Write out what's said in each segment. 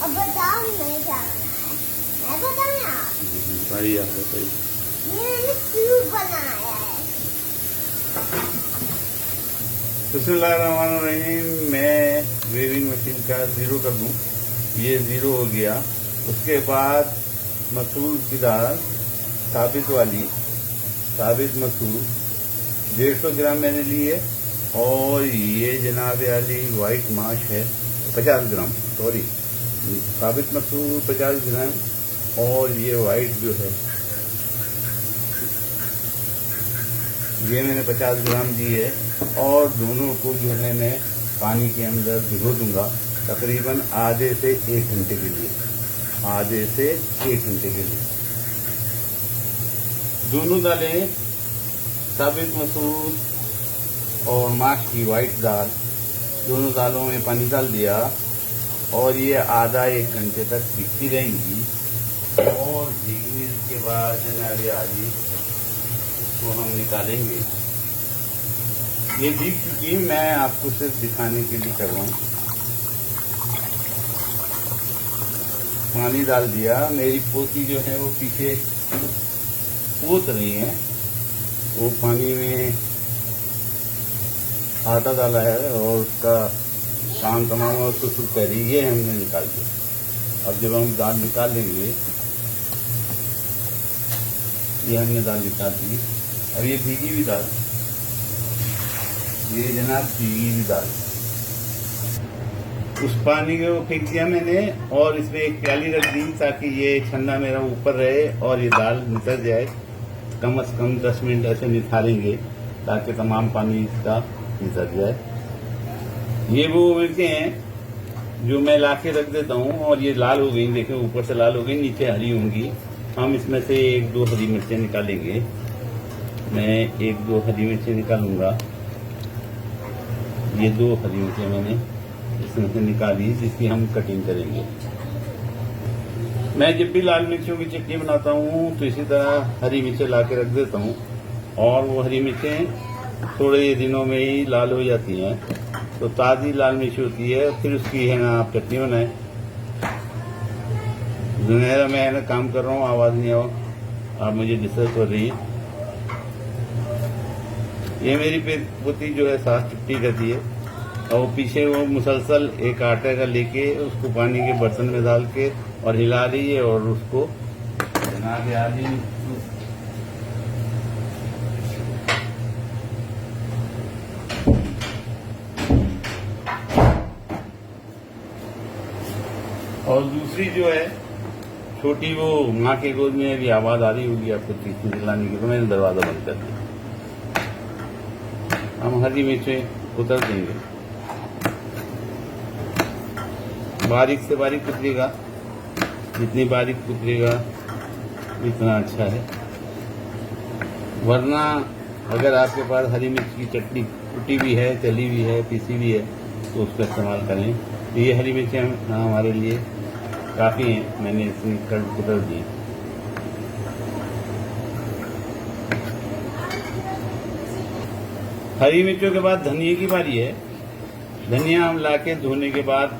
अब बताओ मैं क्या बनाया है? मैं बताऊँ आप? भाई आप बताइए। ये मैंने क्यूब बनाया है। बिस्मिल्लाहिर्रहमानिर्रहीम। मैं वेविंग मशीन का ज़ीरो कर दूं। ये ज़ीरो हो गया। उसके बाद मसूर की दाल साबित वाली, साबित मसूर 150 ग्राम मैंने ली है। और ये जनाब वाली वाइट माश है 50 ग्राम, सॉरी, साबित मसूर 50 ग्राम और ये वाइट जो है ये मैंने 50 ग्राम दी है। और दोनों को जो है मैं पानी के अंदर भिगो दूंगा तकरीबन आधे से 1 घंटे के लिए, आधे से 1 घंटे के लिए। दोनों दालें साबित मसूर और माश की वाइट दाल, दोनों दालों में पानी डाल दिया और ये आधा 1 घंटे तक भिगती रहेंगी। और भीगने के बाद जनाब आजी इसको हम निकालेंगे। ये भीग चुकी, मैं आपको सिर्फ दिखाने के लिए कर रहा हूँ। पानी डाल दिया। मेरी पोती जो है वो पीछे पोत रही है, वो पानी में आटा डाला है और उसका काम तमाम और उसको शुद्ध कर रही है, हमने निकाल दिया। अब जब हम दाल निकाल लेंगे, ये हमने दाल निकाल दी। अब ये भीगी हुई दाल, ये जनाब भीगी हुई दाल, उस पानी को फेंक दिया मैंने और इसमें एक प्याली रख दी ताकि ये छन्ना मेरा ऊपर रहे और ये दाल नितर जाए। कम से कम 10 मिनट ऐसे निथारेंगे ताकि तमाम पानी इसका नितर जाए। ये वो मिर्चें हैं जो मैं ला के रख देता हूँ और ये लाल हो गई, देखें ऊपर से लाल हो गई, नीचे हरी होंगी। हम इसमें से 1-2 हरी मिर्चें निकालेंगे। मैं 1-2 हरी मिर्चें निकालूंगा। ये 2 हरी मिर्चें मैंने इसमें से निकाली जिसकी हम कटिंग करेंगे। मैं जब भी लाल मिर्चों की चटनी बनाता हूँ तो इसी तरह हरी मिर्चें ला के रख देता हूँ और वो हरी मिर्चें थोड़े दिनों में ही लाल हो जाती हैं। तो ताज़ी लाल मिर्च होती है, फिर उसकी है ना आप चटनी बनाएं। जुनेरा मैं है ना काम कर रहा हूँ, आवाज़ नहीं आओ, आप मुझे डिस्टर्ब कर रही है। ये मेरी पोती जो है साथ चुट्टी करती है और वो पीछे वो मुसलसल एक आटे का लेके उसको पानी के बर्तन में डाल के और हिला रही है और उसको बना के आ रही है। और दूसरी जो है छोटी, वो माँ के गोद में भी आवाज आ रही होगी आपको तीसरी चिल्लाने की, तो मैंने दरवाजा बंद कर दिया। हम हरी मिर्चें उतर देंगे, बारीक से बारीक कुतरेगा, जितनी बारीक कुतरेगा इतना अच्छा है। वरना अगर आपके पास हरी मिर्च की चटनी कुटी भी है, तली भी है, पीसी भी है तो उसका इस्तेमाल करें। ये हरी मिर्चें हमारे लिए काफ़ी हैं, मैंने इसमें कुतर दी। हरी मिर्चों के बाद धनिया की बारी है। धनिया हम लाके धोने के बाद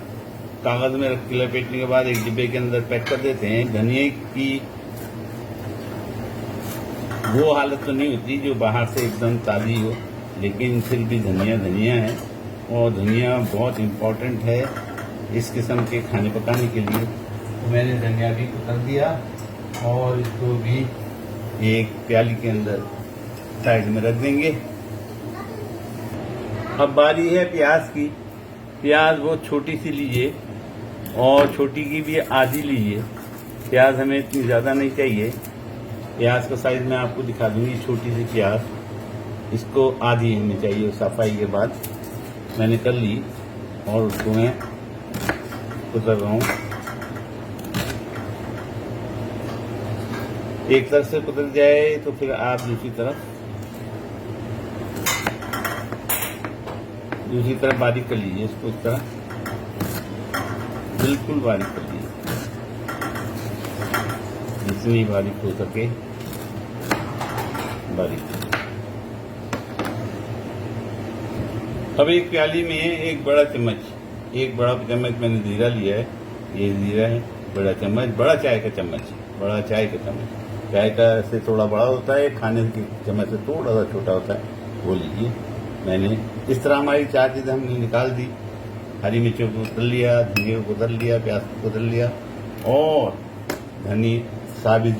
कागज में रख के लपेटने के बाद एक डिब्बे के अंदर पैक कर देते हैं। धनिया की वो हालत तो नहीं होती जो बाहर से एकदम ताज़ी हो, लेकिन फिर भी धनिया धनिया है और धनिया बहुत इम्पोर्टेंट है इस किस्म के खाने पकाने के लिए। तो मैंने धनिया भी कुतर दिया और इसको भी एक प्याली के अंदर साइड में रख देंगे। अब बारी है प्याज की। प्याज वो छोटी सी लीजिए और छोटी की भी आधी लीजिए। प्याज हमें इतनी ज़्यादा नहीं चाहिए। प्याज का साइज मैं आपको दिखा दूंगी। छोटी सी प्याज, इसको आधी हमें चाहिए। सफाई के बाद मैंने कर ली और उसको मैं कुतर रहा हूँ। एक तरफ से कुतर जाए तो फिर आप दूसरी तरफ बारीक कर लीजिए। इसको इस तरह बिल्कुल बारीक कर लीजिए, जितनी बारीक हो सके बारीक। अब एक प्याली में एक बड़ा चम्मच मैंने जीरा लिया है ये जीरा है, बड़ा चम्मच, बड़ा चाय का चम्मच, बड़ा चाय का चम्मच। चाय का से थोड़ा बड़ा होता है, खाने की चम्मच से थोड़ा सा छोटा होता है, वो लीजिए। मैंने इस तरह हमारी 4 चीज़ें हमने निकाल दी। हरी मिर्चों को उतर लिया, धनिया को उतर लिया, प्याज को उतर लिया, और साबित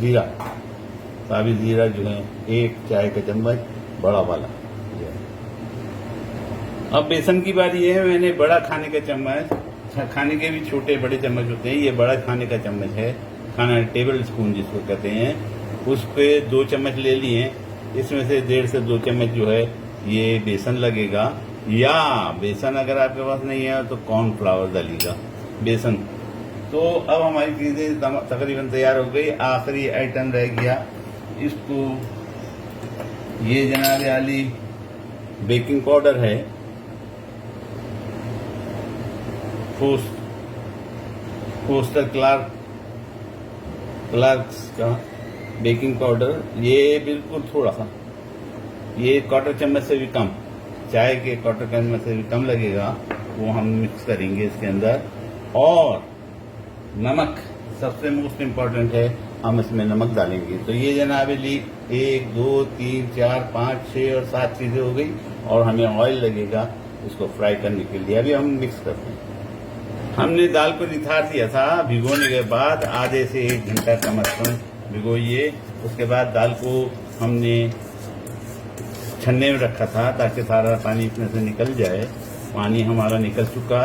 जीरा जो है 1 चाय का चम्मच बड़ा वाला। अब बेसन की बारी है। मैंने बड़ा खाने का चम्मच, खाने के भी छोटे बड़े चम्मच होते हैं, ये बड़ा खाने का चम्मच है, खाना टेबल स्पून जिसको कहते हैं, उस पे 2 चम्मच ले लिए। इसमें से 1.5 से 2 चम्मच जो है ये बेसन लगेगा, या बेसन अगर आपके पास नहीं है तो कॉर्नफ्लावर डालिएगा, बेसन। तो अब हमारी चीज़ें तकरीबन तैयार हो गई। आखिरी आइटम रह गया, इसको ये जनाब आली बेकिंग पाउडर है, फोस्टर क्लार्क्स का बेकिंग पाउडर, ये बिल्कुल थोड़ा सा, ये 1/4 चम्मच से भी कम, चाय के 1/4 चम्मच से भी कम लगेगा, वो हम मिक्स करेंगे इसके अंदर। और नमक सबसे मोस्ट इम्पॉर्टेंट है, हम इसमें नमक डालेंगे। तो ये जनाब ली 1 2 3 4 5 6 और 7 चीज़ें हो गई, और हमें ऑयल लगेगा इसको फ्राई करने के लिए। अभी हम मिक्स करते हैं। हमने दाल को निथार दिया था, भिगोने के बाद आधे से 1 घंटा कम अज कम भिगोइए। उसके बाद दाल को हमने छन्ने में रखा था ताकि सारा पानी इसमें से निकल जाए। पानी हमारा निकल चुका,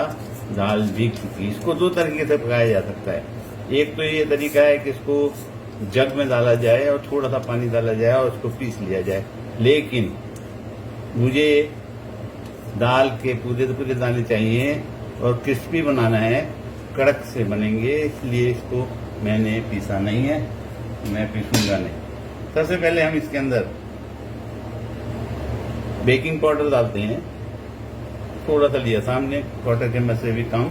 दाल भीग चुकी। इसको 2 तरीके से पकाया जा सकता है। एक तो ये तरीका है कि इसको जग में डाला जाए और थोड़ा सा पानी डाला जाए और उसको पीस लिया जाए, लेकिन मुझे दाल के पूरे दाने चाहिए और क्रिस्पी बनाना है, कड़क से बनेंगे, इसलिए इसको मैंने पीसा नहीं है, मैं पीसूंगा नहीं। सबसे पहले हम इसके अंदर बेकिंग पाउडर डालते हैं, थोड़ा सा लिया सामने, 1/4 चम्मच से भी कम,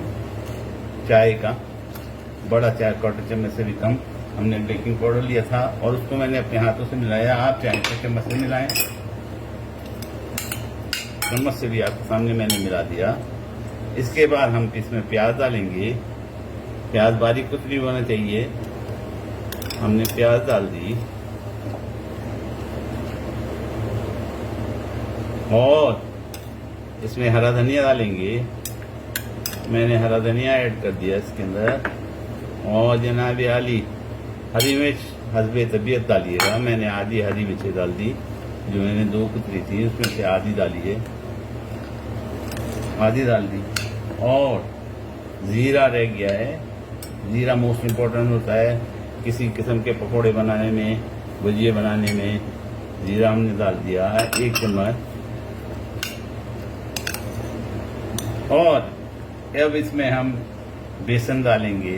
चाय का बड़ा चाय 1/4 चम्मच से भी कम हमने बेकिंग पाउडर लिया था, और उसको मैंने अपने हाथों से मिलाया। आप चाय के चम्मच से मिलाएं, चम्मच से भी आपके सामने मैंने मिला दिया। इसके बाद हम इसमें प्याज डालेंगे। प्याज बारीक कुछ नहीं होना चाहिए, हमने प्याज डाल दी, और इसमें हरा धनिया डालेंगे। मैंने हरा धनिया ऐड कर दिया इसके अंदर, और जनाब आली हरी मिर्च हस्बे तबीयत डालिएगा। मैंने आधी हरी मिर्च डाल दी, जो मैंने 2 कुतरी थी उसमें से आधी डाली है, आधी डाल दी। और ज़ीरा रह गया है, ज़ीरा मोस्ट इम्पोर्टेंट होता है किसी किस्म के पकोड़े बनाने में, भुजिया बनाने में। ज़ीरा हमने डाल दिया 1 चम्मच। और अब इसमें हम बेसन डालेंगे,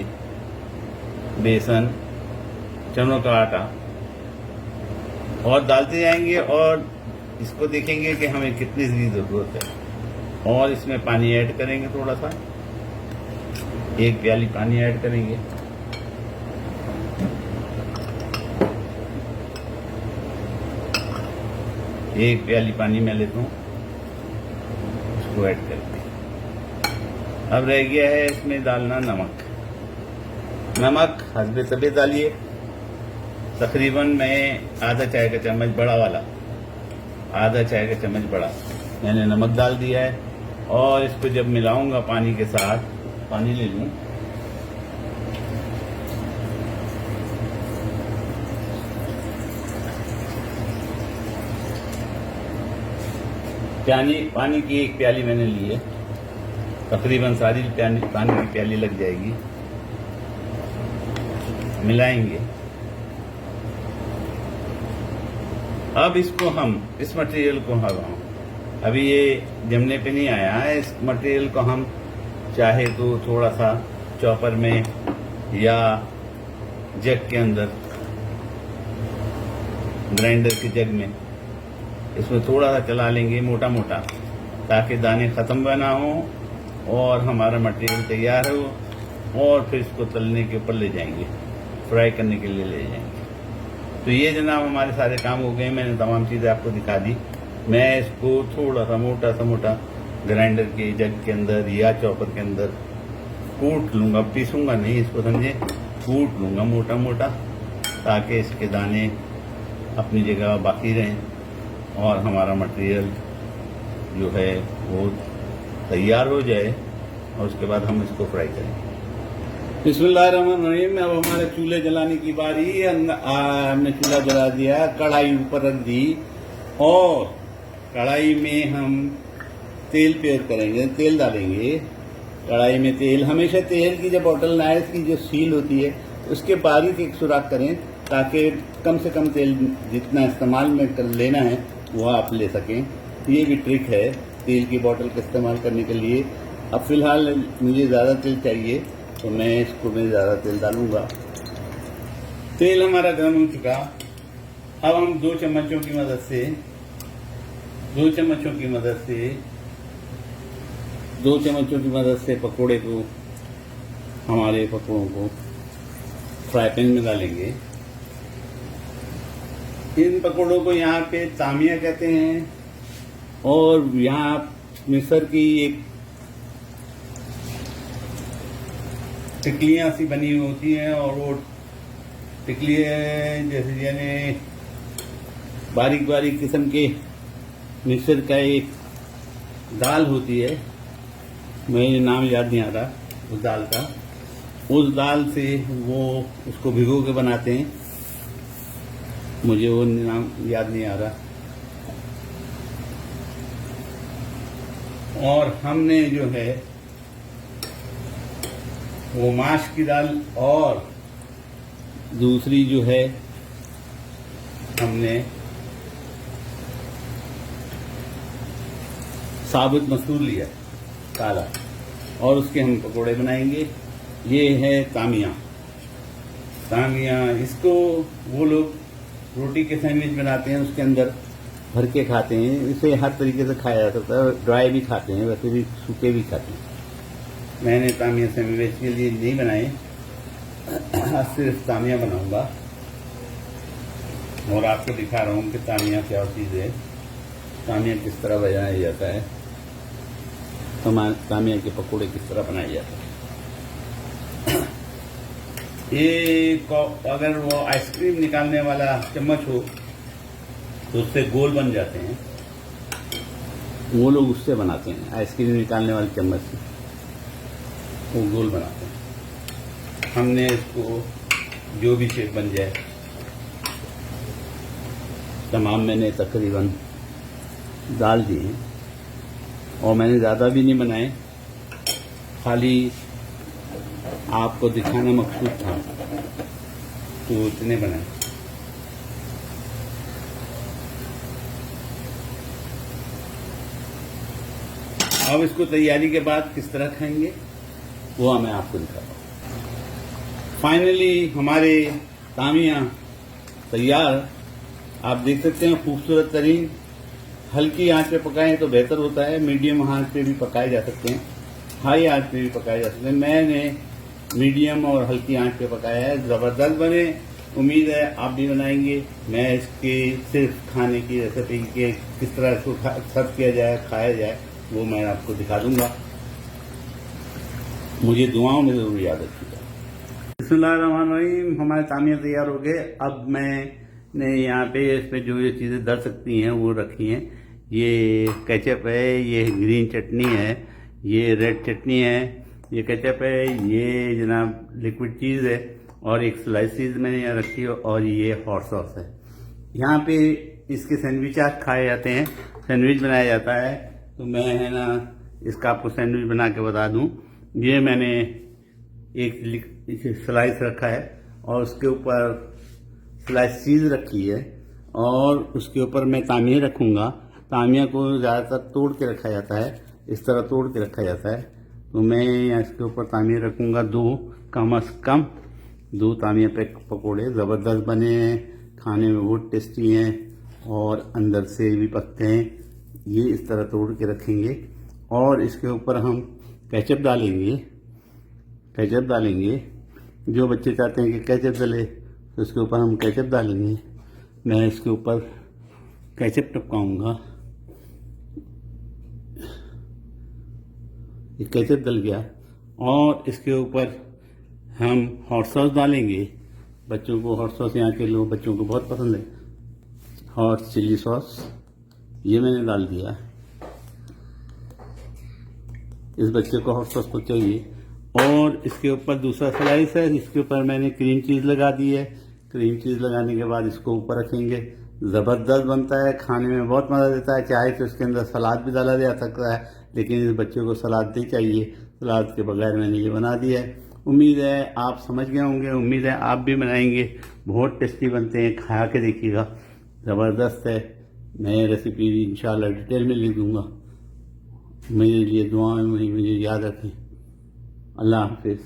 बेसन, चनों का आटा, और डालते जाएंगे और इसको देखेंगे कि हमें कितनी ज़रूरत है। और इसमें पानी ऐड करेंगे, थोड़ा सा 1 प्याली पानी ऐड करेंगे। एक प्याली पानी मैं लेता हूँ, इसको ऐड करके। अब रह गया है इसमें डालना नमक। नमक हस्बे तबीयत डालिए, तकरीबन मैं आधा चाय का चम्मच बड़ा वाला, आधा चाय का चम्मच बड़ा मैंने नमक डाल दिया है। और इसको जब मिलाऊंगा पानी के साथ, पानी ले लूं, पानी की 1 प्याली मैंने ली है, तकरीबन सारी पानी की प्याली लग जाएगी। मिलाएंगे। अब इसको हम, इस मटेरियल को हम, अभी ये जमने पे नहीं आया है, इस मटेरियल को हम चाहे तो थोड़ा सा चॉपर में या जग के अंदर, ग्राइंडर के जग में, इसमें थोड़ा सा चला लेंगे मोटा मोटा, ताकि दाने ख़त्म ना हो और हमारा मटेरियल तैयार हो। और फिर इसको तलने के ऊपर ले जाएंगे, फ्राई करने के लिए ले जाएंगे। तो ये जनाब हमारे सारे काम हो गए। मैंने तमाम चीज़ें आपको दिखा दी। मैं इसको थोड़ा सा मोटा ग्राइंडर के जग के अंदर या चॉपर के अंदर कूट लूँगा, पीसूँगा नहीं इसको, समझे, कूट लूँगा मोटा मोटा, ताकि इसके दाने अपनी जगह बाकी रहें और हमारा मटेरियल जो है वो तैयार हो जाए और उसके बाद हम इसको फ्राई करेंगे। बिस्मिल्लाहिर्रहमानिर्रहीम। अब हमारे चूल्हे जलाने की बारी। हमने चूल्हा जला दिया, कढ़ाई ऊपर रख दी और कढ़ाई में हम तेल पेयर करेंगे, तेल डालेंगे कढ़ाई में। तेल हमेशा तेल की जो बॉटल नाइफ की जो सील होती है उसके बारीक एक सुराख करें, ताकि कम से कम तेल जितना इस्तेमाल में कर लेना है वो आप ले सकें। ये भी ट्रिक है तेल की बोतल का इस्तेमाल करने के लिए। अब फिलहाल मुझे ज़्यादा तेल चाहिए तो मैं इसको में ज़्यादा तेल डालूंगा। तेल हमारा गर्म हो चुका। अब हम 2 चम्मचों की मदद से 2 चम्मचों की मदद से पकोड़े को, हमारे पकोड़ों को फ्राई पैन में डालेंगे। इन पकोड़ों को यहाँ पे तामिया कहते हैं और यहाँ मिस्र की एक टिकलियाँ सी बनी होती हैं और वो टिकलियाँ जैसे यानी बारीक बारीक किस्म के मिस्र का एक दाल होती है, मुझे नाम याद नहीं आ रहा उस दाल का। उस दाल से वो उसको भिगो के बनाते हैं, मुझे वो नाम याद नहीं आ रहा। और हमने जो है वो माश की दाल और दूसरी जो है हमने साबुत मसूर लिया काला और उसके हम पकोड़े बनाएंगे। ये है तामिया। इसको वो लोग रोटी के सैंडविच बनाते हैं, उसके अंदर भर के खाते हैं। इसे हर तरीके से खाया जा सकता है, ड्राई भी खाते हैं, वैसे भी सूखे भी खाते हैं। मैंने तामिया सैंडविच के लिए नहीं बनाए, सिर्फ तामिया बनाऊंगा और आपको दिखा रहा हूँ कि तामिया क्या चीज़ है, तामिया किस तरह बनाया जाता है, तामिया के पकोड़े किस तरह बनाए जाते हैं। ये अगर वो आइसक्रीम निकालने वाला चम्मच हो तो उससे गोल बन जाते हैं, वो लोग उससे बनाते हैं, आइसक्रीम निकालने वाले चम्मच से वो गोल बनाते हैं। हमने इसको जो भी शेप बन जाए, तमाम मैंने तकरीबन डाल दिए हैं और मैंने ज़्यादा भी नहीं बनाए, खाली आपको दिखाना मकसूद था तो इतने बनाए। अब इसको तैयारी के बाद किस तरह खाएंगे वो मैं आपको दिखाता हूँ। फाइनली हमारे तामिया तैयार, आप देख सकते हैं, खूबसूरत तरीन। हल्की आंच पे पकाएं तो बेहतर होता है, मीडियम आंच पे भी पकाए जा सकते हैं, हाई आंच पे भी पकाए जा सकते हैं। मैंने मीडियम और हल्की आंच पे पकाया है, ज़बरदस्त बने। उम्मीद है आप भी बनाएंगे। मैं इसके सिर्फ खाने की रेसिपी के किस तरह इसको सर्व किया जाए, खाया जाए, वो मैं आपको दिखा दूंगा। मुझे दुआओं में ज़रूर याद रखिएगा। बिस्मिल्लाहिर्रहमानिर्रहीम। हमारे तामिया तैयार हो गए। अब मैंने यहाँ पे इस पे जो ये चीज़ें डल सकती हैं वो रखी हैं। ये केचप है, ये ग्रीन चटनी है, ये रेड चटनी है, ये केचप है, ये जनाब लिक्विड चीज़ है और एक स्लाइस चीज़ मैंने यहाँ रखी है और ये हॉट सॉस है। यहाँ पे इसके सैंडविच आज खाए जाते हैं, सैंडविच बनाया जाता है। तो मैं है ना इसका आपको सैंडविच बना के बता दूँ। ये मैंने एक स्लाइस रखा है और उसके ऊपर स्लाइस चीज़ रखी है और उसके ऊपर मैं तामिया रखूँगा। तामिया को ज़्यादातर तोड़ के रखा जाता है, इस तरह तोड़ के रखा जाता है। तो मैं इसके ऊपर तामिया रखूँगा, 2 कम से कम 2 तामिया पे पकोड़े ज़बरदस्त बने हैं, खाने में बहुत टेस्टी हैं और अंदर से भी पकते हैं। ये इस तरह तोड़ के रखेंगे और इसके ऊपर हम केचप डालेंगे। जो बच्चे चाहते हैं कि केचप डले तो इसके ऊपर हम केचप डालेंगे। मैं इसके ऊपर केचप टपकाऊंगा। ये केचप डल गया और इसके ऊपर हम हॉट सॉस डालेंगे। बच्चों को हॉट सॉस यहाँ के लोग बच्चों को बहुत पसंद है। हॉट चिली सॉस ये मैंने डाल दिया। इस बच्चे को हॉट सॉस तो चाहिए। और इसके ऊपर दूसरा स्लाइस है, इसके ऊपर मैंने क्रीम चीज़ लगा दी है। क्रीम चीज़ लगाने के बाद इसको ऊपर रखेंगे। ज़बरदस्त बनता है, खाने में बहुत मज़ा देता है। चाहे तो इसके अंदर सलाद भी डाला जा सकता है, लेकिन इस बच्चे को सलाद नहीं चाहिए। सलाद के बगैर मैंने ये बना दिया है। उम्मीद है आप समझ गए होंगे, उम्मीद है आप भी बनाएंगे। बहुत टेस्टी बनते हैं, खा के देखिएगा, ज़बरदस्त है। मैं रेसिपी इंशाल्लाह डिटेल में लिख दूँगा। मेरे लिए दुआ में मुझे याद रखें। अल्लाह हाफिज़।